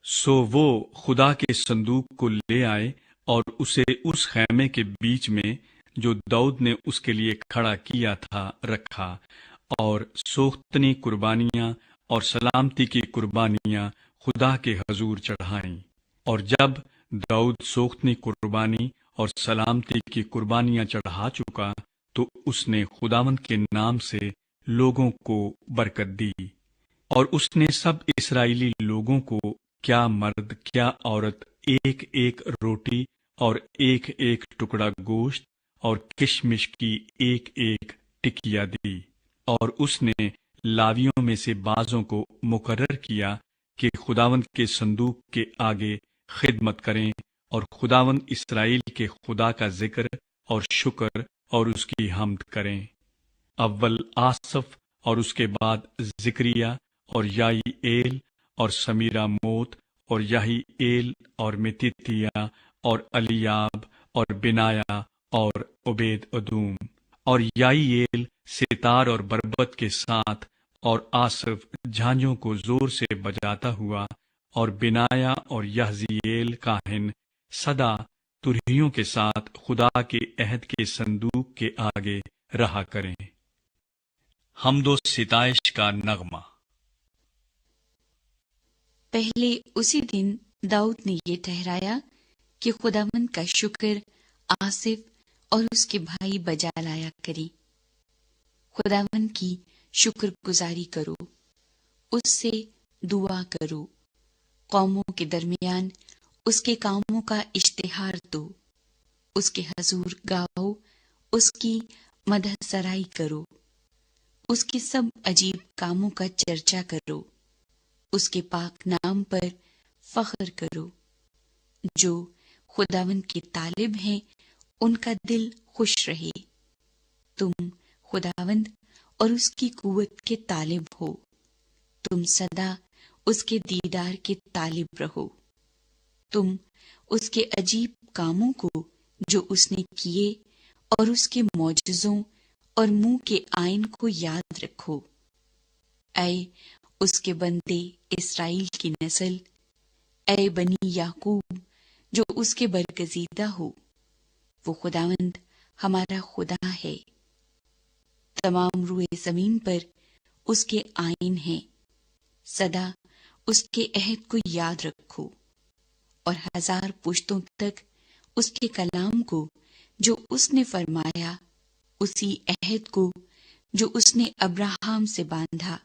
سو وہ خدا کے صندوق کو لے آئے اور اسے اس خیمے کے بیچ میں جو داؤد نے اس کے لیے کھڑا کیا تھا رکھا، اور سوختنی قربانیاں اور سلامتی کی قربانیاں خدا کے حضور چڑھائیں۔ اور جب داؤد سوختنی قربانی اور سلامتی کی قربانیاں چڑھا چکا تو اس نے خداوند کے نام سے لوگوں کو برکت دی، اور اس نے سب اسرائیلی لوگوں کو، کیا مرد کیا عورت، ایک ایک روٹی اور ایک ایک ٹکڑا گوشت اور کشمش کی ایک ایک ٹکیا دی۔ اور اس نے لاویوں میں سے بعضوں کو مقرر کیا کہ خداوند کے صندوق کے آگے خدمت کریں اور خداوند اسرائیل کے خدا کا ذکر اور شکر اور اس کی حمد کریں۔ اول آصف اور اس کے بعد زکریا اور یائی ایل اور سمیرا موت اور یاہی ایل اور متتیا اور الیاب اور بنایا اور عبید ادوم، اور یائی ایل ستار اور بربت کے ساتھ، اور آصف جھانجوں کو زور سے بجاتا ہوا، اور بنایا اور یحزییل کاہن سدا ترہیوں کے ساتھ خدا کے عہد کے صندوق کے آگے رہا کریں۔ حمد و ستائش کا نغمہ۔ پہلے اسی دن داؤد نے یہ ٹھہرایا کہ خداوند کا شکر آصف اور اس کے بھائی بجا لایا کریں۔ خداوند کی شکر گزاری کرو، اس سے دعا کرو، قوموں کے درمیان اس کے کاموں کا اشتہار دو، اس کے حضور گاؤ، اس کی مدح سرائی کرو، اس کے سب عجیب کاموں کا چرچا کرو، اس کے پاک نام پر فخر کرو۔ جو خداوند کے طالب ہیں ان کا دل خوش رہے۔ تم خداوند اور اس کی قوت کے طالب ہو، تم سدا اس کے دیدار کے طالب رہو۔ تم اس کے عجیب کاموں کو جو اس نے کیے اور اس کے معجزوں اور منہ کے آئین کو یاد رکھو۔ اے اس کے بندے اسرائیل کی نسل، اے بنی یعقوب جو اس کے برگزیدہ ہو، وہ خداوند ہمارا خدا ہے۔ تمام روئے زمین پر اس کے آئین ہیں، سدا اس کے عہد کو یاد رکھو، اور ہزار پشتوں تک اس کے کلام کو جو اس نے فرمایا، اسی عہد کو جو اس نے ابراہیم سے باندھا،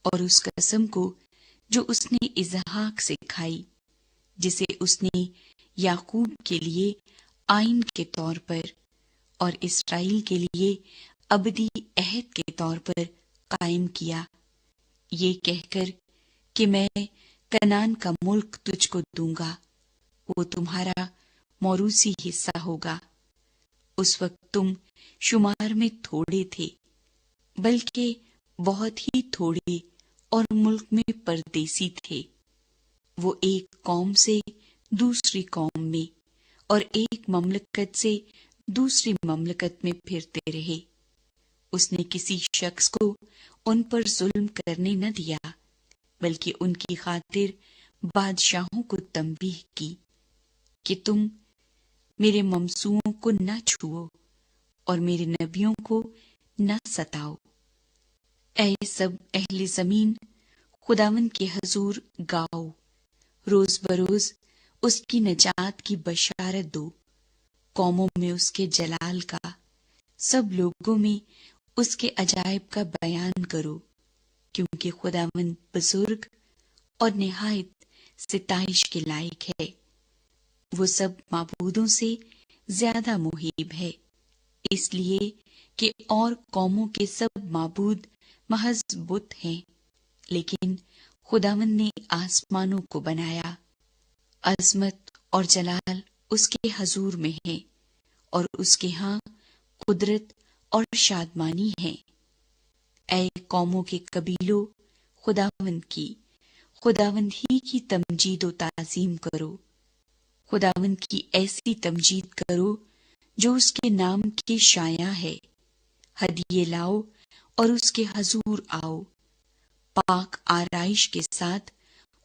اور اس قسم کو جو اس نے اسحاق سے کھائی، جسے اس نے یعقوب کے لیے آئین کے طور پر اور اسرائیل کے لیے ابدی عہد کے طور پر قائم کیا، یہ کہہ کر کہ میں کنعان کا ملک تجھ کو دوں گا، وہ تمہارا موروثی حصہ ہوگا۔ اس وقت تم شمار میں تھوڑے تھے، بلکہ بہت ہی تھوڑے، اور ملک میں پردیسی تھے۔ وہ ایک قوم سے دوسری قوم میں اور ایک مملکت سے دوسری مملکت میں پھرتے رہے۔ اس نے کسی شخص کو ان پر ظلم کرنے نہ دیا، بلکہ ان کی خاطر بادشاہوں کو تنبیہ کی کہ تم میرے ممسوعوں کو نہ چھوؤ اور میرے نبیوں کو نہ ستاؤ۔ اے سب اہل زمین، خداوند کے حضور گاؤ، روز بروز اس کی نجات کی بشارت دو، قوموں میں اس کے جلال کا، سب لوگوں میں اس کے عجائب کا بیان کرو، کیونکہ خداوند بزرگ اور نہایت ستائش کے لائق ہے۔ وہ سب معبودوں سے زیادہ محیب ہے، اس لیے کہ اور قوموں کے سب معبود محض بت ہیں، لیکن خداوند نے آسمانوں کو بنایا۔ عظمت اور جلال اس کے حضور میں ہے، اور اس کے ہاں قدرت اور شادمانی ہے۔ اے قوموں کے قبیلوں، خداوند ہی کی تمجید و تعظیم کرو، خداوند کی ایسی تمجید کرو جو اس کے نام کی شایع ہے۔ ہدیے لاؤ اور اس کے حضور آؤ، پاک آرائش کے ساتھ